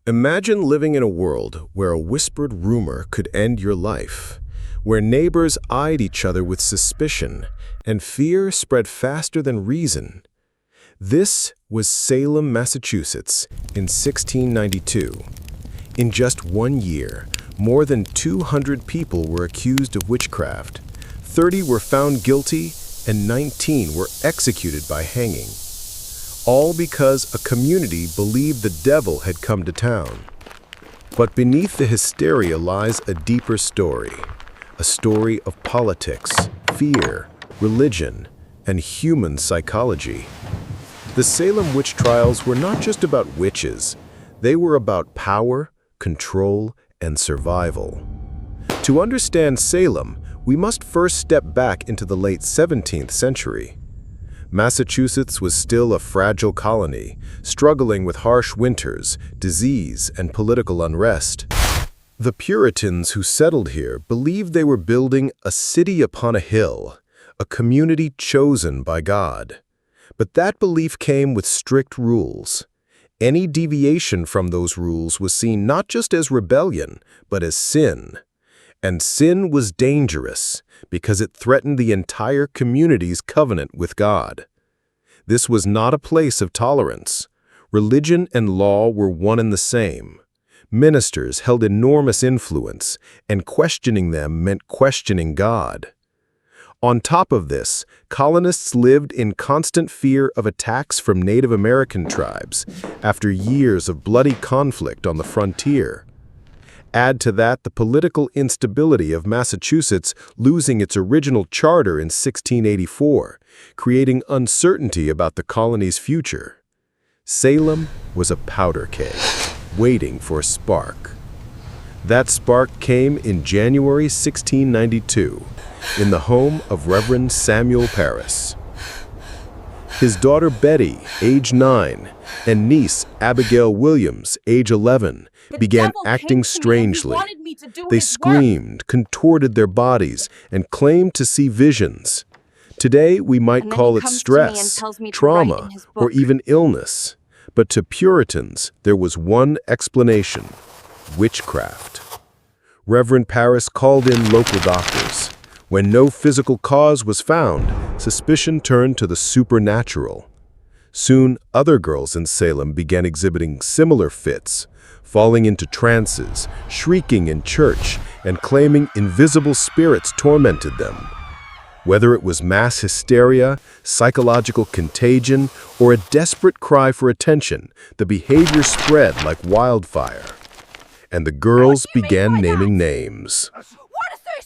Imagine living in a world where a whispered rumor could end your life, where neighbors eyed each other with suspicion, and fear spread faster than reason. This was Salem, Massachusetts, in 1692. In just 1 year, more than 200 people were accused of witchcraft. 30 were found guilty, and 19 were executed by hanging. All because a community believed the devil had come to town. But beneath the hysteria lies a deeper story, a story of politics, fear, religion, and human psychology. The Salem Witch Trials were not just about witches, they were about power, control, and survival. To understand Salem, we must first step back into the late 17th century. Massachusetts was still a fragile colony, struggling with harsh winters, disease, and political unrest. The Puritans who settled here believed they were building a city upon a hill, a community chosen by God. But that belief came with strict rules. Any deviation from those rules was seen not just as rebellion, but as sin. And sin was dangerous because it threatened the entire community's covenant with God. This was not a place of tolerance. Religion and law were one and the same. Ministers held enormous influence, and questioning them meant questioning God. On top of this, colonists lived in constant fear of attacks from Native American tribes after years of bloody conflict on the frontier. Add to that the political instability of Massachusetts losing its original charter in 1684, creating uncertainty about the colony's future. Salem was a powder keg, waiting for a spark. That spark came in January 1692, in the home of Reverend Samuel Parris. His daughter Betty, age 9, and niece Abigail Williams, age 11, began acting strangely. They screamed, contorted their bodies, and claimed to see visions. Today, we might call it stress, trauma, or even illness. But to Puritans, there was one explanation: witchcraft. Reverend Parris called in local doctors. When no physical cause was found, suspicion turned to the supernatural. Soon, other girls in Salem began exhibiting similar fits, falling into trances, shrieking in church, and claiming invisible spirits tormented them. Whether it was mass hysteria, psychological contagion, or a desperate cry for attention, the behavior spread like wildfire. And the girls began naming names.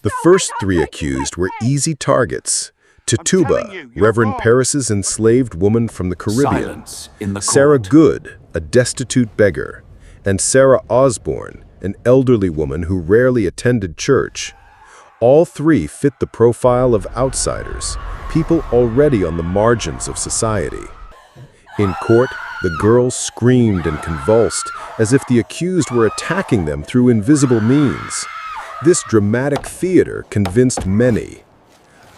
The first 3 accused were easy targets: Tituba, Reverend Parris's enslaved woman from the Caribbean; Sarah Good, a destitute beggar; and Sarah Osborne, an elderly woman who rarely attended church. All 3 fit the profile of outsiders, people already on the margins of society. In court, the girls screamed and convulsed as if the accused were attacking them through invisible means. This dramatic theater convinced many.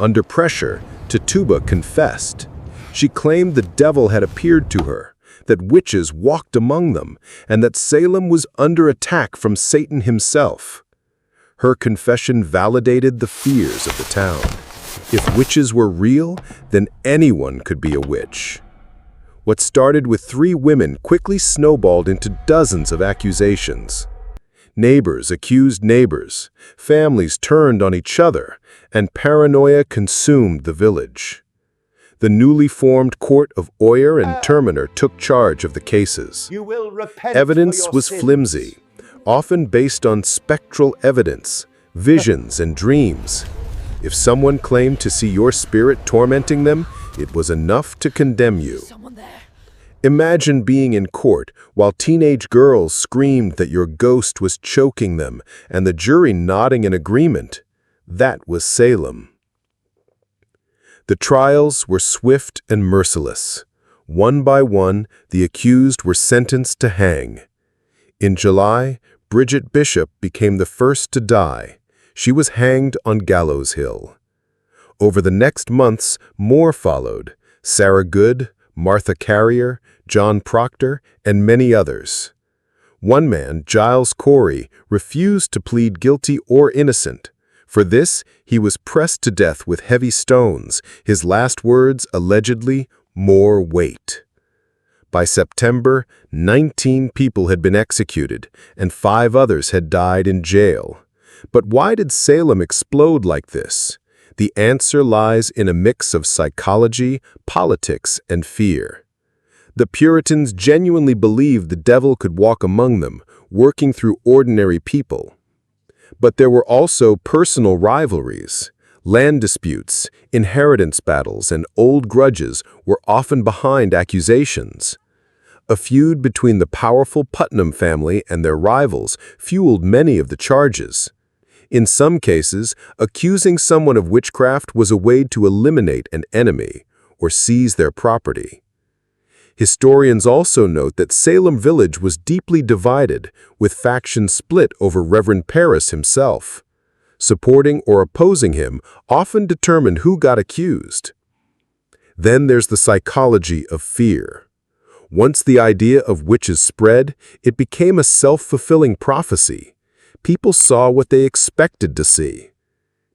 Under pressure, Tituba confessed. She claimed the devil had appeared to her, that witches walked among them, and that Salem was under attack from Satan himself. Her confession validated the fears of the town. If witches were real, then anyone could be a witch. What started with 3 women quickly snowballed into dozens of accusations. Neighbors accused neighbors, families turned on each other, and paranoia consumed the village. The newly formed court of Oyer and Terminer took charge of the cases. Evidence was flimsy, often based on spectral evidence, visions, and dreams. If someone claimed to see your spirit tormenting them, it was enough to condemn you. Imagine being in court while teenage girls screamed that your ghost was choking them and the jury nodding in agreement. That was Salem. The trials were swift and merciless. One by one, the accused were sentenced to hang. In July, Bridget Bishop became the first to die. She was hanged on Gallows Hill. Over the next months, more followed: Sarah Good, Martha Carrier, John Proctor, and many others. One man, Giles Corey, refused to plead guilty or innocent. For this, he was pressed to death with heavy stones, his last words allegedly, "More weight." By September, 19 people had been executed, and 5 others had died in jail. But why did Salem explode like this? The answer lies in a mix of psychology, politics, and fear. The Puritans genuinely believed the devil could walk among them, working through ordinary people. But there were also personal rivalries. Land disputes, inheritance battles, and old grudges were often behind accusations. A feud between the powerful Putnam family and their rivals fueled many of the charges. In some cases, accusing someone of witchcraft was a way to eliminate an enemy or seize their property. Historians also note that Salem village was deeply divided, with factions split over Reverend Parris himself. Supporting or opposing him often determined who got accused. Then there's the psychology of fear. Once the idea of witches spread, it became a self-fulfilling prophecy. People saw what they expected to see.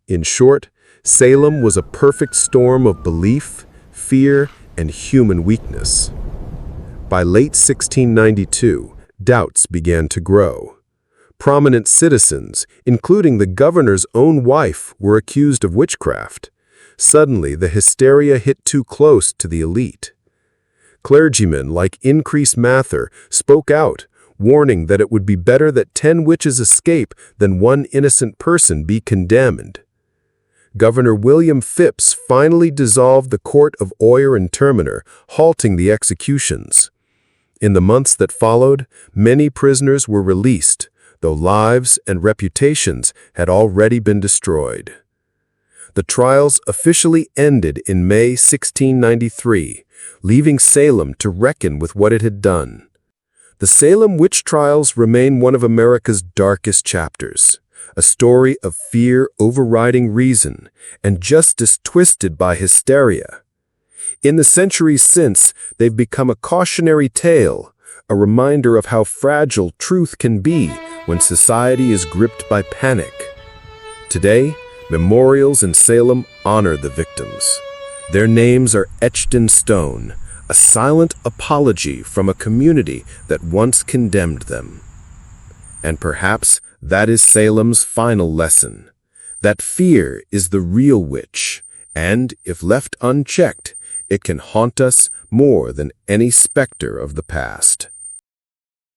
In short, Salem was a perfect storm of belief, fear, and human weakness. By late 1692, doubts began to grow. Prominent citizens, including the governor's own wife, were accused of witchcraft. Suddenly, the hysteria hit too close to the elite. Clergymen like Increase Mather spoke out, warning that it would be better that 10 witches escape than one innocent person be condemned. Governor William Phips finally dissolved the court of Oyer and Terminer, halting the executions. In the months that followed, many prisoners were released, though lives and reputations had already been destroyed. The trials officially ended in May 1693, leaving Salem to reckon with what it had done. The Salem Witch Trials remain one of America's darkest chapters, a story of fear overriding reason and justice twisted by hysteria. In the centuries since, they've become a cautionary tale, a reminder of how fragile truth can be when society is gripped by panic. Today, memorials in Salem honor the victims. Their names are etched in stone, a silent apology from a community that once condemned them. And perhaps that is Salem's final lesson, that fear is the real witch, and if left unchecked, it can haunt us more than any specter of the past.